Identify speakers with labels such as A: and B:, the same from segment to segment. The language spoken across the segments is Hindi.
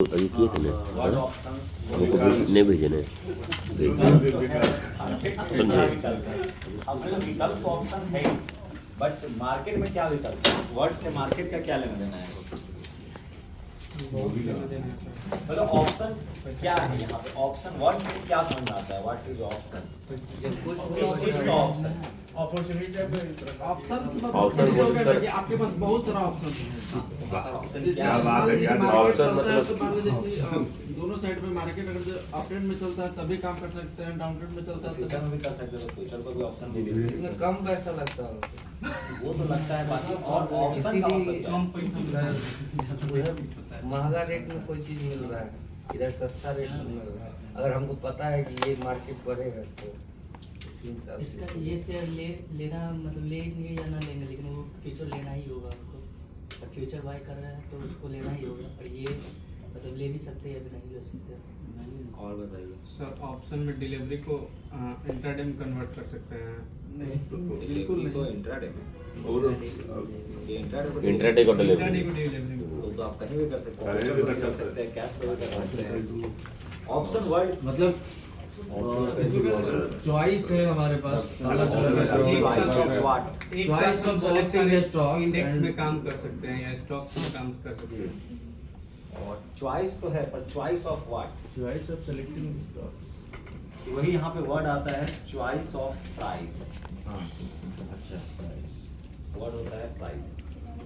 A: अभी किए थे ना, हमको नहीं भेजे ना,
B: अपने विकल्प तो ऑप्शन है ही, बट मार्केट में क्या विकल्प है? इस वर्ड से मार्केट का क्या लेना देना है? मतलब ऑप्शन क्या है यहाँ पे? ऑप्शन वर्ड से क्या समझ आता है? What is option? किस चीज का ऑप्शन?
C: अपॉर्चुनिटी ऑप्शन
A: ऑप्शन
C: आपके पास बहुत सारा ऑप्शन है।
B: क्या
A: बात है यार, ऑप्शन मतलब
C: तो मान लीजिए कि दोनों साइड में मार्केट अगर अपट्रेंड में चलता है तभी काम कर सकते हैं, डाउनट्रेंड में चलता है
B: फ्यूचर में भी कर सकते हो, फ्यूचर को भी ऑप्शन दे दीजिए।
D: इसमें कम पैसा लगता है,
B: वो तो लगता है बाकी, और ऑप्शन का मतलब क्या है?
D: महंगा रेट में कोई चीज मिल रहा है, इधर सस्ता रेट में मिल रहा है। अगर हमको पता है कि ये मार्केट बढ़ेगा तो इसी हिसाब
E: इसका
D: से
E: ये शेयर लेना मतलब लेंगे या ना लेंगे, लेकिन वो फ्यूचर लेना ही होगा उसको। अगर फ्यूचर बाय कर रहे हैं तो उसको लेना ही होगा, और ये मतलब ले भी सकते हैं या भी नहीं ले सकते हैं।
B: और बताइए
F: सर, ऑप्शन में डिलीवरी को इंट्राडे में कन्वर्ट कर सकते हैं।
B: बिल्कुल तो इंट्राडे में ये
A: इंट्राडे को
F: इंट्राडे
A: डिलीवरी
F: को डिलीवरी में
B: तो आप कहीं भी कर सकते हैं, फ्यूचर भी कर सकते हैं, कैश पे भी कर सकते हैं। ऑप्शन वर्ड
G: मतलब चॉइस है हमारे पास अलग
B: Choice of
G: अलग
B: what?
G: Choice of selecting the stocks
F: index में काम कर सकते हैं या स्टॉक्स में काम कर सकते हैं।
B: और चॉइस तो है, पर choice of what?
G: Choice of selecting the stocks.
B: वही यहाँ पे वर्ड आता है चॉइस ऑफ प्राइस।
G: हां अच्छा
B: वर्ड होता है प्राइस।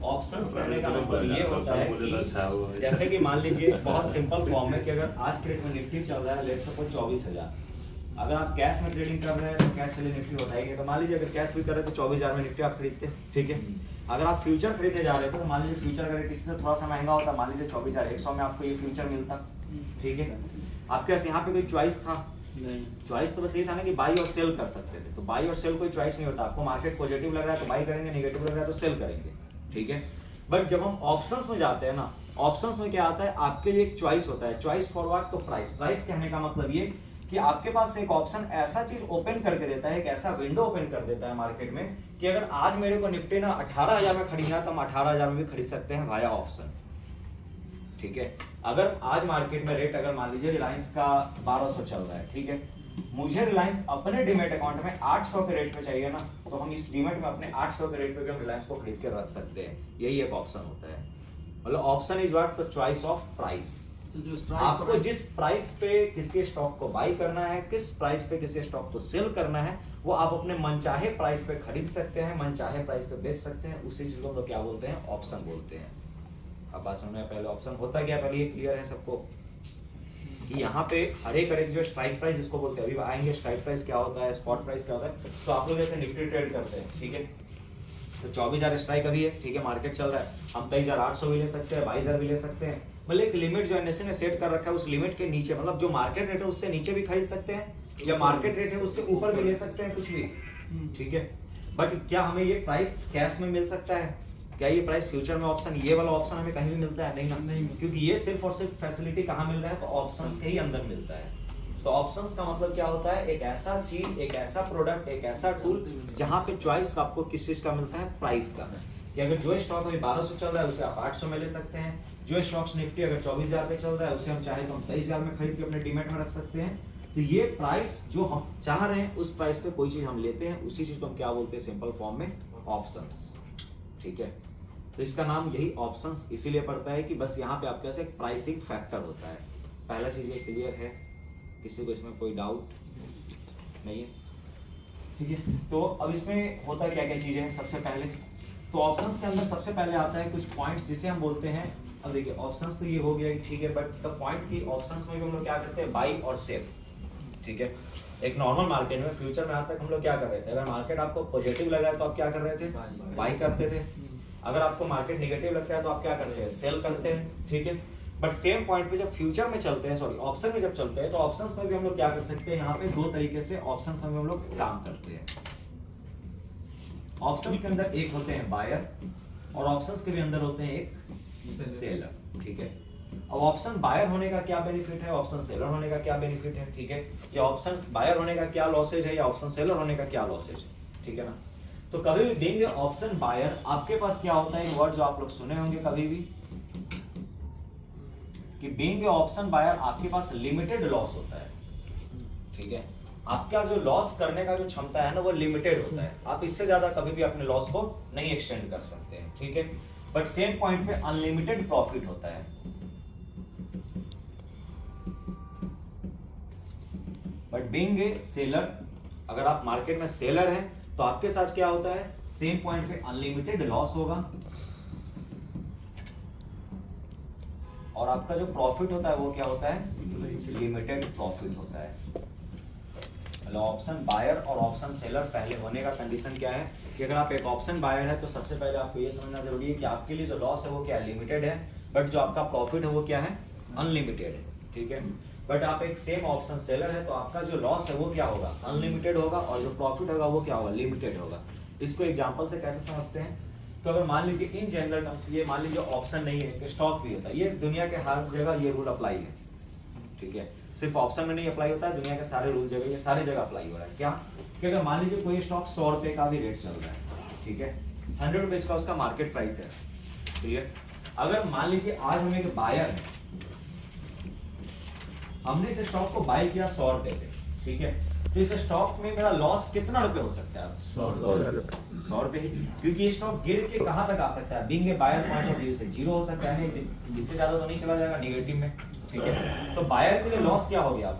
B: ऑप्शंस कहने का मतलब ये होता है कि जैसे कि मान लीजिए बहुत सिंपल फॉर्म है कि अगर आज के डेट में निफ्टी चल रहा है लेट्स सपोज 24,000, अगर आप कैश में ट्रेडिंग कर रहे हैं तो कैश से निफ्टी बताएंगे, तो मान लीजिए अगर कैश भी कर रहे हैं तो 24,000 में निफ्टी आप खरीदते हैं, ठीक है। अगर आप फ्यूचर खरीदने जा रहे थे तो मान लीजिए फ्यूचर अगर किसी से थोड़ा सा महंगा होता, मान लीजिए 24,100 में आपको ये फ्यूचर मिलता, ठीक है। आपके पास यहाँ पे कोई चॉइस था?
E: नहीं,
B: चॉइस तो बस ये था ना कि बाई और सेल कर सकते थे, तो बाई और सेल कोई चॉइस नहीं होता। आपको मार्केट पॉजिटिव लग रहा है तो बाई करेंगे, नेगेटिव लग रहा है तो सेल करेंगे, ठीक है। बट जब हम ऑप्शंस में जाते हैं ना, ऑप्शंस में क्या आता है, आपके लिए एक चॉइस होता है। Choice for what? तो प्राइस। प्राइस कहने का मतलब ये कि आपके पास एक ऑप्शन ऐसा चीज ओपन करके देता है, एक ऐसा विंडो ओपन कर देता है मार्केट में कि अगर आज मेरे को निफ्टी ना 18,000 में खरीदना है तो हम 18,000 में भी खरीद सकते हैं वाया ऑप्शन, ठीक है। अगर आज मार्केट में रेट अगर मान लीजिए रिलायंस का 1200 चल रहा है, ठीक है, मुझे रिलायंस अपने डीमेट अकाउंट में 800 के रेट पे चाहिए ना, तो हम इस डीमेट में अपने 800 के रेट पे भी हम रिलायंस को खरीद के रख सकते हैं। यही एक ऑप्शन होता है। मतलब option is what? The choice of price. आपको जिस प्राइस पे किसी स्टॉक को बाई करना है, किस प्राइस पे किसी स्टॉक को सेल करना है, वो आप अपने मनचाहे प्राइस पे खरीद सकते हैं, मनचाहे प्राइस पे बेच सकते हैं। उसी चीज को हम लोग क्या बोलते हैं? ऑप्शन बोलते हैं। अब बात समझ में? पहले ऑप्शन होता क्या, पहले ये क्लियर है सबको कि यहाँ पे हर एक जो स्ट्राइक प्राइस इसको बोलते हैं, अभी आएंगे स्ट्राइक प्राइस क्या होता है, स्पॉट प्राइस क्या होता है। तो आप लोग जैसे निफ्टी ट्रेड करते हैं, ठीक है, तो 24,000 स्ट्राइक अभी है, ठीक है, मार्केट चल रहा है, हम 23,800 भी ले सकते हैं, 22,000 भी ले सकते हैं। मतलब एक लिमिट जो एनएसए ने सेट कर रखा है, उस लिमिट के नीचे, मतलब जो मार्केट रेट है उससे नीचे भी खरीद सकते हैं, या मार्केट रेट है उससे ऊपर भी ले सकते हैं, कुछ भी, ठीक है। बट क्या हमें ये प्राइस कैश में मिल सकता है? क्या ये प्राइस फ्यूचर में ऑप्शन, ये वाला ऑप्शन हमें कहीं भी मिलता है? नहीं ना, नहीं, क्योंकि ये सिर्फ और सिर्फ फैसिलिटी कहाँ मिल रहा है? तो ऑप्शंस के ही अंदर मिलता है। तो ऑप्शंस का मतलब क्या होता है? एक ऐसा चीज, एक ऐसा प्रोडक्ट, एक ऐसा टूल जहां पे चॉइस आपको किस चीज का मिलता है? प्राइस का। कि अगर जो स्टॉक अभी 1200 चल रहा है उसे आप 800 में ले सकते हैं, जो स्टॉक्स निफ्टी अगर 24,000 पे चल रहा है उसे हम चाहे तो हम 23,000 में खरीद के अपने डीमैट में रख सकते हैं। तो ये प्राइस जो हम चाह रहे हैं उस प्राइस पे कोई चीज हम लेते हैं, उसी चीज को हम क्या बोलते हैं? सिंपल फॉर्म में ऑप्शंस, ठीक है। तो इसका नाम यही ऑप्शंस इसीलिए पड़ता है कि बस यहाँ पे आपके पास एक प्राइसिंग फैक्टर होता है। पहला चीज ये क्लियर है? किसी को इसमें कोई डाउट नहीं है? ठीक है। तो अब इसमें होता क्या क्या चीजें हैं? सबसे पहले तो ऑप्शंस के अंदर सबसे पहले आता है कुछ पॉइंट्स जिसे हम बोलते हैं, अब देखिए ऑप्शंस तो ये हो गया, ठीक है, बट द पॉइंट की ऑप्शंस में भी हम लोग क्या करते हैं? बाई और सेल, ठीक है। एक नॉर्मल मार्केट में, फ्यूचर में आज तक हम लोग क्या कर रहे थे? अगर मार्केट आपको पॉजिटिव लग रहा है तो आप क्या कर रहे थे? बाई करते थे। अगर आपको मार्केट नेगेटिव लगता है तो आप क्या करते हैं? सेल करते हैं, ठीक है। बट सेम पॉइंट पे जब फ्यूचर में चलते हैं, सॉरी ऑप्शन में जब चलते हैं, तो ऑप्शंस में भी हम लोग क्या कर सकते हैं? यहाँ पे दो तरीके से ऑप्शंस में भी हम लोग काम करते हैं। ऑप्शंस के अंदर एक होते हैं बायर, और ऑप्शंस के भी अंदर होते हैं एक सेलर, ठीक है। अब ऑप्शन बायर होने का क्या बेनिफिट है, ऑप्शन सेलर होने का क्या बेनिफिट है, ठीक है। या ऑप्शन बायर होने का क्या लॉसेज है, या ऑप्शन सेलर होने का क्या लॉसेज है, ठीक है ना। तो कभी भी देंगे ऑप्शन बायर, आपके पास क्या होता है? वर्ड जो आप लोग सुने होंगे कभी भी कि बीइंग ए ऑप्शन बायर आपके पास लिमिटेड लॉस होता है, ठीक है। आपका जो लॉस करने का जो क्षमता है ना वो लिमिटेड होता है, आप इससे ज्यादा कभी भी अपने लॉस को नहीं एक्सटेंड कर सकते हैं, ठीक है। बट सेम पॉइंट पे अनलिमिटेड प्रॉफिट होता है। बट बीइंग ए सेलर, अगर आप मार्केट में सेलर हैं तो आपके साथ क्या होता है, सेम पॉइंट पे अनलिमिटेड लॉस होगा और आपका जो प्रॉफिट होता है वो क्या होता है, लिमिटेड प्रॉफिट होता है। मतलब ऑप्शन बायर और ऑप्शन सेलर पहले होने का कंडीशन क्या है कि अगर आप एक ऑप्शन बायर है तो सबसे पहले आपको ये समझना जरूरी है कि आपके लिए जो लॉस है वो क्या है, लिमिटेड है, बट जो आपका प्रॉफिट है वो क्या है, अनलिमिटेड है, ठीक है। बट आप एक सेम ऑप्शन सेलर है तो आपका जो लॉस है वो क्या होगा, अनलिमिटेड होगा, और जो प्रॉफिट होगा वो क्या होगा, लिमिटेड होगा। इसको एग्जांपल से कैसे समझते हैं, तो अगर मान लीजिए इन जनरल टर्म्स, ये मान लीजिए ऑप्शन नहीं है, स्टॉक भी होता है, ये दुनिया के हर जगह ये रूल अप्लाई है, ठीक है। सिर्फ ऑप्शन में नहीं अप्लाई होता है, दुनिया के सारे रूल जगह, ये सारी जगह अप्लाई हो रहा है। क्या कि अगर मान लीजिए कोई स्टॉक 100 रुपए का भी रेट चल रहा है, ठीक है, 100 रुपीज का उसका मार्केट प्राइस है, ठीक है। अगर मान लीजिए आज हम एक बायर है, हमने इस स्टॉक को बाय किया 100 रुपए पे, ठीक है, तो इस स्टॉक में मेरा लॉस कितना रुपए हो सकता है, 100 रुपए ही, क्योंकि ये स्टॉक गिर के कहां तक आ सकता है, being a buyer point of view से 0 हो सकता है, इससे ज्यादा तो नहीं चला जाएगा नेगेटिव में, ठीक है। तो बायर के लिए लॉस क्या हो गया,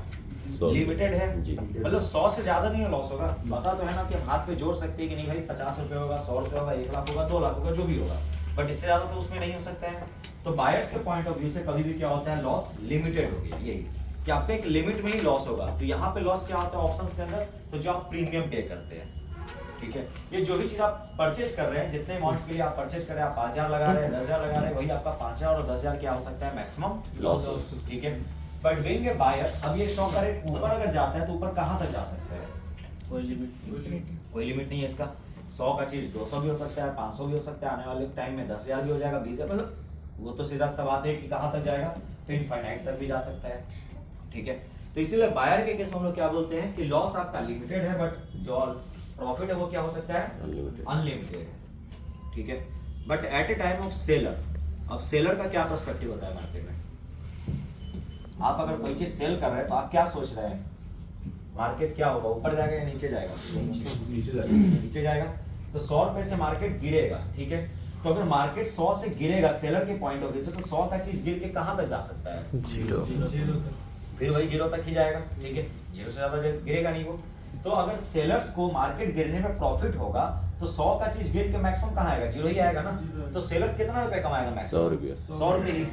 B: लिमिटेड है, मतलब 100 से ज्यादा नहीं लॉस होगा। पता तो है ना कि हम हाथ पे जोड़ सकते हैं कि नहीं भाई 50 रुपए होगा, 100 रुपए होगा, 1 लाख होगा, 2 लाख होगा, जो भी होगा, बट इससे ज्यादा तो उसमें नहीं हो सकता है। तो बायर्स के पॉइंट ऑफ व्यू से कभी भी क्या होता है, लॉस लिमिटेड हो गया, यही कि आपका एक लिमिट में ही लॉस होगा। तो यहाँ पे लॉस क्या होता है ऑप्शंस के अंदर, तो जो आप प्रीमियम पे करते हैं, ठीक है। ये जो भी चीज आप परचेज कर रहे हैं, जितने अमाउंट के लिए आप परचेज कर रहे हैं, आप 5000 लगा रहे हैं, 10000 लगा रहे हैं, वही आपका 5000 और 10000 क्या हो सकता है, मैक्सिमम लॉस, ठीक है। बट बीइंग ए बायर, अब ये स्टॉक का रेट ऊपर अगर जाता है तो ऊपर कहां तक जा सकता है,
C: कोई लिमिट
B: नहीं है इसका। 100 का चीज 200 भी हो सकता है, 500 भी हो सकता है, आने वाले टाइम में 10000 भी हो जाएगा, 20000, मतलब वो तो सीधा सा बात है कि कहां तक जाएगा, तो इनफाइनाइट तक भी जा सकता है, ठीक है। तो इसीलिए बायर के केस में हम लोग क्या बोलते हैं कि लॉस आपका लिमिटेड है, बट जो प्रॉफिट है वो क्या हो सकता है, अनलिमिटेड है, ठीक है। But at A time of seller, अब सेलर का क्या पर्सपेक्टिव होता है मार्केट में, आप अगर कोई चीज सेल कर रहे हैं तो आप क्या सोच रहे हैं, मार्केट क्या होगा, ऊपर जाएगा या नीचे जाएगा, नीचे जाएगा। तो 100 रुपए से मार्केट गिरेगा, ठीक है। तो अगर मार्केट 100 से गिरेगा सेलर के पॉइंट ऑफ व्यू से, तो 100 का चीज गिर के कहां तक जा सकता है, 0, फिर वही 0 तक ही जाएगा, ठीक है, 0 से ज्यादा गिरेगा नहीं वो। तो अगर सेलर्स को मार्केट गिरने में प्रॉफिट होगा तो 100 का चीज गिर के मैक्सिमम कहां आएगा, 0 ही आएगा ना। तो सेलर कितना रुपए कमाएगा, मैक्सिमम 100 रुपए ही,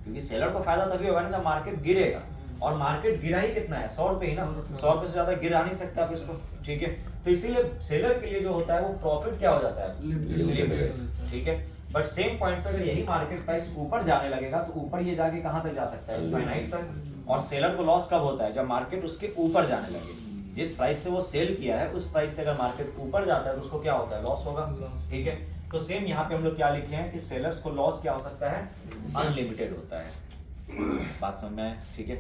B: क्योंकि सेलर को फायदा तभी होगा ना जब मार्केट गिरेगा, और मार्केट गिरा ही कितना है, 100 रुपए ही ना, 100 रुपए से ज्यादा गिरा नहीं सकता आप इसको, ठीक है। तो इसीलिए सेलर के लिए जो होता है वो प्रॉफिट क्या हो जाता है, लिमिटेड, ठीक है। बट सेम पॉइंट पे अगर यही मार्केट प्राइस ऊपर जाने लगेगा तो ऊपर ये जाके कहां तक जा सकता है, इनफाइनाइट तक। और सेलर को लॉस कब होता है, जब मार्केट उसके ऊपर जाने लगे, जिस प्राइस से वो सेल किया है उस प्राइस से अगर मार्केट ऊपर जाता है तो उसको क्या होता है, लॉस होगा, ठीक है। तो सेम यहाँ पे हम लोग क्या लिखे हैं कि सेलर्स को लॉस क्या हो सकता है, अनलिमिटेड होता है। बात समझ में आए, ठीक है।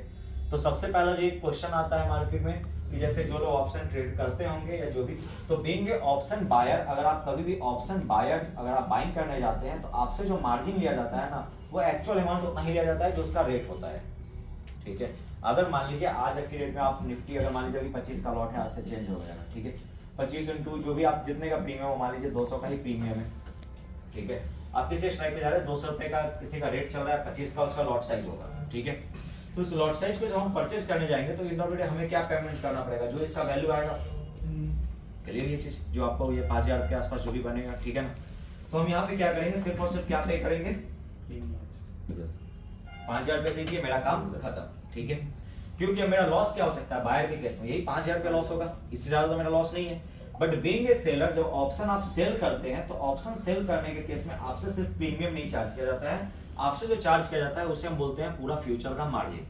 B: तो सबसे पहला जो एक क्वेश्चन आता है मार्केट में कि जैसे जो लोग ऑप्शन ट्रेड करते होंगे या जो भी, तो बीइंग ए ऑप्शन बायर, अगर आप कभी भी ऑप्शन बायर अगर आप बाइंग करने जाते हैं तो आपसे जो मार्जिन लिया जाता है ना, वो एक्चुअल अमाउंट उतना ही लिया जाता है जो उसका रेट होता है, ठीक है। अगर मान लीजिए आज के रेट में आप निफ्टी अगर मान लीजिए 25 का लॉट है, आज से चेंज हो जाएगा, ठीक है। 25 इंटू जो भी आप जितने का प्रीमियम हो, मान लीजिए 200 का ही प्रीमियम है, ठीक है। आप किसी स्ट्राइक पे जा रहे हैं, 200 रुपए का किसी का रेट चल रहा है, 25 का उसका लॉट साइज होगा, ठीक है। तो उस लॉट साइज को जब हम परचेज करने जाएंगे तो इंटरमीडिएट हमें क्या पेमेंट करना पड़ेगा, जो इसका वैल्यू आएगा, क्लियर ये चीज, जो आपको ये 5000 के आसपास जो भी बनेगा, ठीक है ना। तो हम यहाँ पे क्या करेंगे, सिर्फ और सिर्फ क्या पे करेंगे, 5000 रुपए दे दिए, मेरा काम खत्म, ठीक है। क्योंकि मेरा लॉस क्या हो सकता है, बायर के केस में यही 5000 रुपए लॉस होगा, इससे ज्यादा तो मेरा लॉस नहीं है। बट बीइंग ए सेलर, जब ऑप्शन आप सेल करते हैं तो ऑप्शन सेल करने के केस में आपसे सिर्फ प्रीमियम नहीं चार्ज किया जाता है, आपसे जो चार्ज किया जाता है उसे हम बोलते हैं पूरा फ्यूचर का मार्जिन,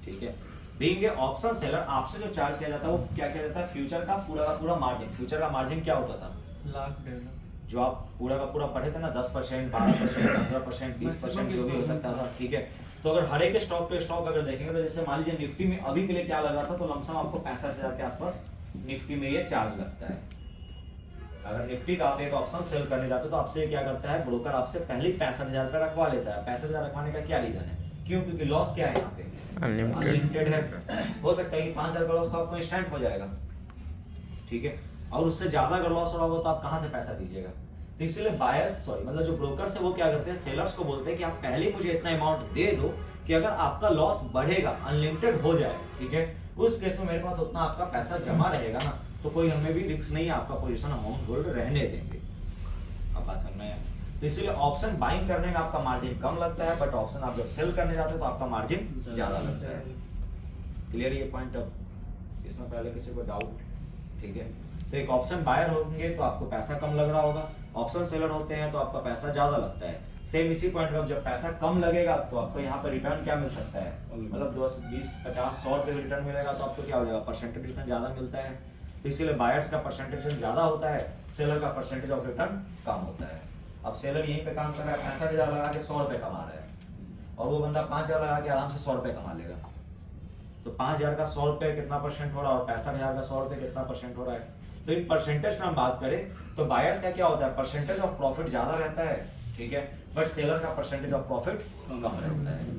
B: ठीक है। बीइंग ए ऑप्शन सेलर, आपसे जो चार्ज किया जाता है वो क्या किया जाता है, फ्यूचर का पूरा मार्जिन। फ्यूचर का मार्जिन क्या होता था,
F: लाख 1.5 लाख,
B: जो आप पूरा का पूरा पढ़े थे ना, 10%, 12%, 15%, 20% जो भी हो सकता था, ठीक है। तो अगर हर एक स्टॉक पे स्टॉक अगर देखेंगे तो जैसे मान लीजिए निफ्टी में अभी के लिए क्या लग रहा था, तो लमसम आपको 65,000 के आसपास निफ्टी में ये चार्ज लगता है। अगर निफ्टी का आप एक ऑप्शन सेल करने जाते हो तो आपसे क्या करता है, ब्रोकर आपसे पहले 65,000 रुपये रखवा लेता है। 65,000 रखवाने का क्या रीजन है, क्यों? क्योंकि लॉस क्या है यहाँ पे, अनलिमिटेड है। हो सकता है कि 5,000 का लॉस तो आपको इंस्टेंट हो जाएगा, ठीक है, और उससे ज्यादा अगर लॉस हो रहा होगा तो आप कहाँ से पैसा दीजिएगा। तो इसलिए बायर्स मतलब जो ब्रोकर्स है वो क्या करते हैं, सेलर्स को बोलते हैं कि आप पहले मुझे इतना अमाउंट दे दो कि अगर आपका लॉस बढ़ेगा, अनलिमिटेड हो जाए, ठीक है, उस केस में मेरे पास उतना आपका पैसा जमा रहेगा ना, तो कोई हमें भी रिस्क नहीं है, आपका पोजीशन अमाउंट होल्ड रहने देंगे। अब बात समझ में आया? तो इसलिए ऑप्शन बाइंग करने में आपका मार्जिन कम लगता है, बट ऑप्शन आप जब सेल करने जाते हो तो आपका मार्जिन ज्यादा लगता है। क्लियर ये पॉइंट? अब इसमें पहले किसी को डाउट? ठीक है, तो एक ऑप्शन बायर होंगे तो आपको पैसा कम लग रहा होगा, ऑप्शन सेलर होते हैं तो आपका पैसा ज्यादा लगता है। सेम इसी पॉइंट पे जब पैसा कम लगेगा तो आपको यहाँ पर रिटर्न क्या मिल सकता है, मतलब 10, 20, 50, 100 रुपए रिटर्न मिलेगा, तो आपको क्या हो जाएगा, परसेंटेज रिटर्न ज्यादा मिलता है। तो इसीलिए बायर्स का परसेंटेज ज्यादा होता है, सेलर का परसेंटेज ऑफ रिटर्न कम होता है। अब सेलर यहीं पे काम कर रहा है, 65,000 लगा के 100 रुपए कमा रहा है, और वो बंदा 5,000 लगा के आराम से 100 रुपए कमा लेगा। तो 5,000 का 100 रुपए कितना परसेंट हो रहा है, और 65,000 का 100 रुपए कितना परसेंट हो रहा है। तो इन परसेंटेज में हम बात करें तो बायर्स का क्या होता है, परसेंटेज ऑफ प्रॉफिट ज्यादा रहता है, ठीक है, बट सेलर का परसेंटेज ऑफ प्रॉफिट कम रहता है,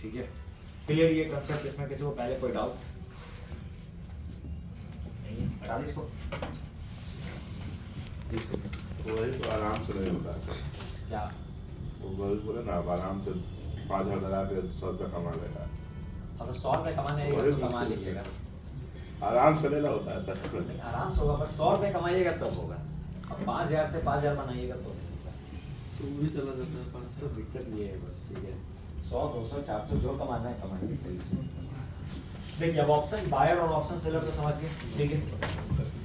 B: ठीक है। क्लियर ये कंसेप्ट? इसमें किसी को पहले कोई डाउट नहीं है? हटा दे इसको।
H: वही तो आराम से नहीं होता है
B: क्या
H: वो बोले ना, अब आराम से 5,000 लगा के 100 रुपया कमा लेगा।
B: अब 100 रुपए कमाने आएगा तो कमा लीजिएगा,
H: आराम से लेना होता है सर।
B: आराम से होगा, पर 100 रुपए कमाइएगा तब होगा। अब 5,000 से 5,000 बनाइएगा तो
C: तो वो भी चला जाता है
B: तो दिक्कत ये है बस, ठीक है। 100, 200, 400 जो कमाना है कमाइए। देखिए अब ऑप्शन बायर और ऑप्शन सेलर को समझ गए, ठीक है।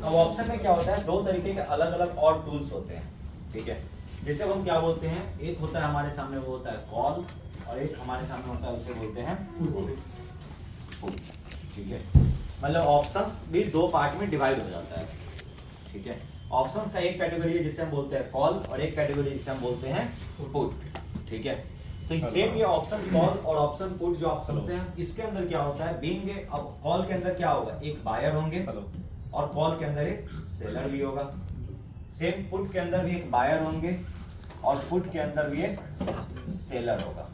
B: अब ऑप्शन में क्या होता है, दो तरीके के अलग अलग और टूल्स होते हैं, ठीक है, जिसे हम क्या बोलते हैं, एक होता है हमारे सामने वो होता है कॉल, और एक हमारे सामने होता है उसे बोलते हैं पुट, ठीक है। मतलब ऑप्शंस भी दो पार्ट में डिवाइड हो जाता है, ठीक है। ऑप्शंस का एक कैटेगरी है जिसे हम बोलते हैं कॉल, और एक कैटेगरी जिसे हम बोलते हैं पुट, ठीक है। तो सेम ये ऑप्शन कॉल और ऑप्शन पुट जो ऑप्शन होते हैं, इसके अंदर क्या होता है, बीइंग अब कॉल के अंदर क्या होगा, एक बायर होंगे, और कॉल के अंदर एक सेलर भी होगा। सेम पुट के अंदर भी एक बायर होंगे, और पुट के अंदर भी एक सेलर होगा,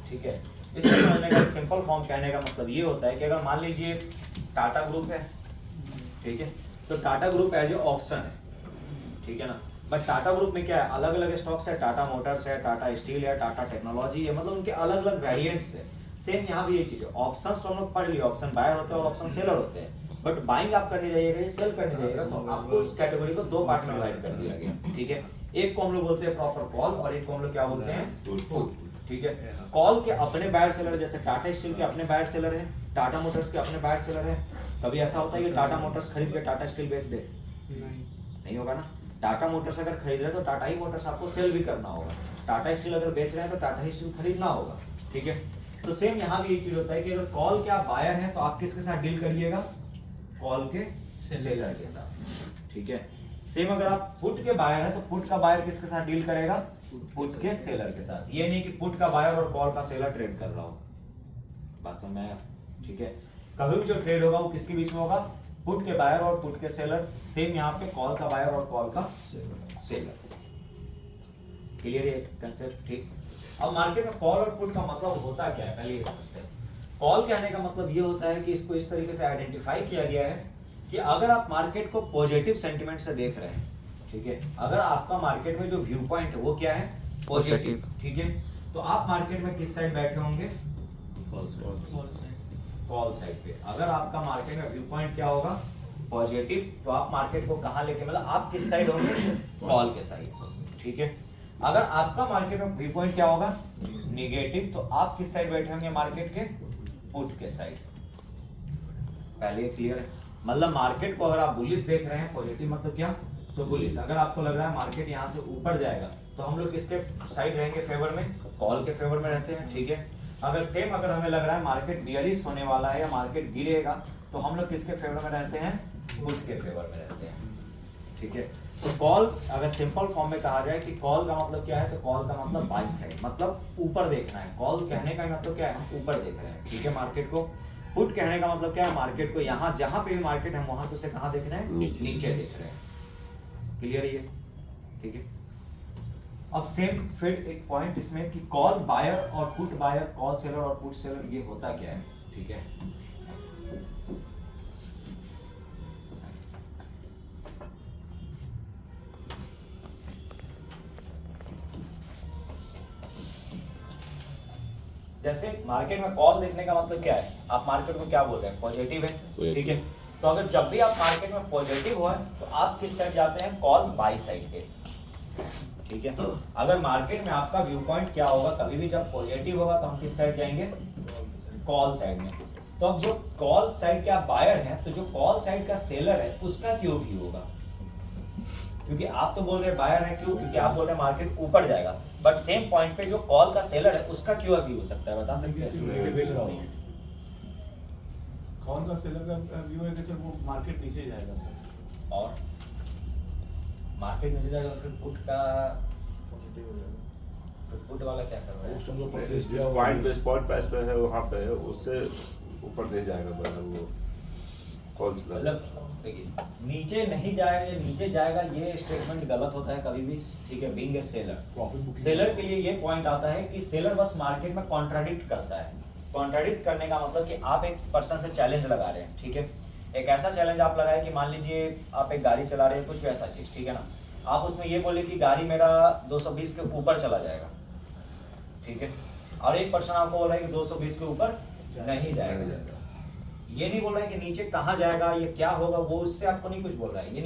B: ठीक है। इसको समझने का एक सिंपल फॉर्म कहने का मतलब ये होता है कि अगर मान लीजिए टाटा ग्रुप है, ठीक है, तो Tata group as a option है, ठीक है ना, बट टाटा ग्रुप में क्या है, अलग अलग स्टॉक्स है, टाटा मोटर्स है, टाटा स्टील है, टाटा टेक्नोलॉजी है, मतलब उनके अलग अलग वेरिएंट्स है। सेम यहाँ भी ये चीज है, ऑप्शंस तो हम लोग पढ़ लिए, ऑप्शन बायर होते हैं और ऑप्शन सेलर होते हैं, बट बाइंग आप करने जाइएगा, सेल करने जाइएगा, तो आपको इस कैटेगरी को दो पार्ट में डिवाइड कर दिया गया, ठीक है। एक को हम लोग बोलते हैं प्रॉपर कॉल, और एक को हम लोग क्या बोलते हैं पुट, ठीक है। कॉल के अपने बायर सेलर, जैसे टाटा स्टील के अपने बायर सेलर है, टाटा मोटर्स के अपने बायर सेलर है। कभी ऐसा होता है कि टाटा मोटर्स खरीद के टाटा स्टील बेच दे? नहीं होगा ना। टाटा मोटर्स अगर खरीद रहे हैं तो टाटा ही मोटर्स आपको सेल भी करना होगा, टाटा स्टील अगर बेच रहे हैं तो टाटा ही स्टील खरीदना होगा, ठीक है। तो सेम यहाँ भी एक चीज होता है कि अगर कॉल के आप बायर हैं तो आप किसके साथ डील करिएगा, कॉल के सेलर के साथ, ठीक है। सेम अगर आप पुट के बायर हैं तो पुट का बायर किसके साथ डील करेगा, पुट के सेलर के साथ। ये नहीं कि पुट का बायर और कॉल का सेलर ट्रेड कर रहा हो, बात समझ में आया, ठीक है। कभी भी जो ट्रेड होगा वो किसके बीच में होगा, पुट के बायर और पुट के सेलर। सेम यहाँ पे कॉल का बायर और कॉल का सेलर। क्लियर है कंसेप्ट? ठीक। अब मार्केट में कॉल और पुट का मतलब होता क्या है, पहले ये समझते हैं। कॉल कहने का मतलब ये होता है कि इसको इस तरीके से आइडेंटिफाई किया गया है कि अगर आप मार्केट को पॉजिटिव सेंटिमेंट से देख रहे हैं, ठीक है, अगर आपका मार्केट में जो व्यू पॉइंट है वो क्या है, पॉजिटिव, ठीक है, तो आप मार्केट में किस साइड बैठे होंगे, कॉल साइड पे। अगर आपका मार्केट में व्यू पॉइंट क्या होगा, पॉजिटिव, तो आप मार्केट को कहां लेके, मतलब आप किस साइड होंगे, कॉल के साइड, ठीक है। अगर आपका मार्केट में व्यू पॉइंट क्या होगा, नेगेटिव, तो आप किस साइड बैठे होंगे, मार्केट के पुट के साइड। पहले क्लियर है? मतलब मार्केट को अगर आप बुलिश देख रहे हैं, पॉजिटिव मतलब क्या, तो बुलिश। अगर आपको लग रहा है मार्केट यहाँ से ऊपर जाएगा तो हम लोग किसके साइड रहेंगे, फेवर में, कॉल के फेवर में रहते हैं, ठीक है। अगर हमें लग रहा है मार्केट बियरिश होने वाला है या मार्केट गिरेगा तो हम लोग किसके फेवर में रहते हैं, पुट के फेवर में रहते हैं, ठीक है। तो कॉल अगर सिंपल फॉर्म में कहा जाए कि कॉल का मतलब क्या है, तो कॉल का मतलब बाइंग साइड, मतलब ऊपर देखना है। कॉल कहने का मतलब क्या है, हम ऊपर देख रहे हैं, ठीक है, मार्केट को। पुट कहने का मतलब क्या है, मार्केट को यहाँ जहां पे भी मार्केट है वहां से उसे कहां देखना है, नीचे देख रहे हैं। क्लियर ये, ठीक है। अब सेम फिर एक पॉइंट इसमें कि कॉल बायर और पुट बायर, कॉल सेलर और पुट सेलर, ये होता क्या है, ठीक है। जैसे मार्केट में कॉल देखने का मतलब क्या है, आप मार्केट में क्या बोल रहे हैं, पॉजिटिव है, ठीक है। तो अगर जब भी आप मार्केट में पॉजिटिव हो तो आप किस साइड जाते हैं, कॉल बाई साइड पे, ठीक है। अगर मार्केट में आपका व्यू पॉइंट क्या होगा, कभी भी जब पॉजिटिव होगा तो हम किस साइड जाएंगे, कॉल साइड में। तो अब जो कॉल साइड के आप बायर हैं, तो जो कॉल साइड का सेलर है उसका क्यों व्यू होगा, क्योंकि आप तो बोल रहे हैं बायर है, क्यों, क्योंकि आप बोल रहे हैं मार्केट ऊपर जाएगा, बट सेम पॉइंट पे जो कॉल का सेलर है उसका क्यों व्यू हो सकता है, बता सकते हैं।
C: कॉल का सेलर का व्यू है कि सर वो मार्केट नीचे जाएगा सर,
B: और मार्केट नीचे जाएगा, फिर पुट का,
C: पॉजिटिव हो जाएगा।
B: फिर पुट वाला क्या कर रहा है,
C: उस टाइम जो
H: जिस
C: परचेज
H: जिस पॉइंट पे स्पॉट प्राइस पे है वहाँ पे उससे ऊपर नहीं जाएगा, मतलब वो कॉल से
B: मतलब देखिए नीचे नहीं जाएगा या नीचे जाएगा, ये स्टेटमेंट गलत होता है कभी भी, ठीक है। बीइंग ए सेलर, सेलर के लिए ये पॉइंट आता है कि सेलर बस मार्केट में कॉन्ट्राडिक्ट करता है। कॉन्ट्राडिक्ट करने का मतलब कि आप एक पर्सन से चैलेंज लगा रहे हैं, ठीक है। एक ऐसा चैलेंज आप लगाए कि मान लीजिए आप एक गाड़ी चला रहे हैं, कुछ भी ऐसा चीज, ठीक है ना, आप उसमें ये बोले कि गाड़ी मेरा 220 के ऊपर चला जाएगा, ठीक है, और एक पर्सन आपको बोल रहा है कि 220 के ऊपर नहीं जाएगा। ये नहीं बोल रहा है कि नीचे कहाँ जाएगा, ये क्या होगा, वो उससे आपको नहीं कुछ बोल रहा है, ये नहीं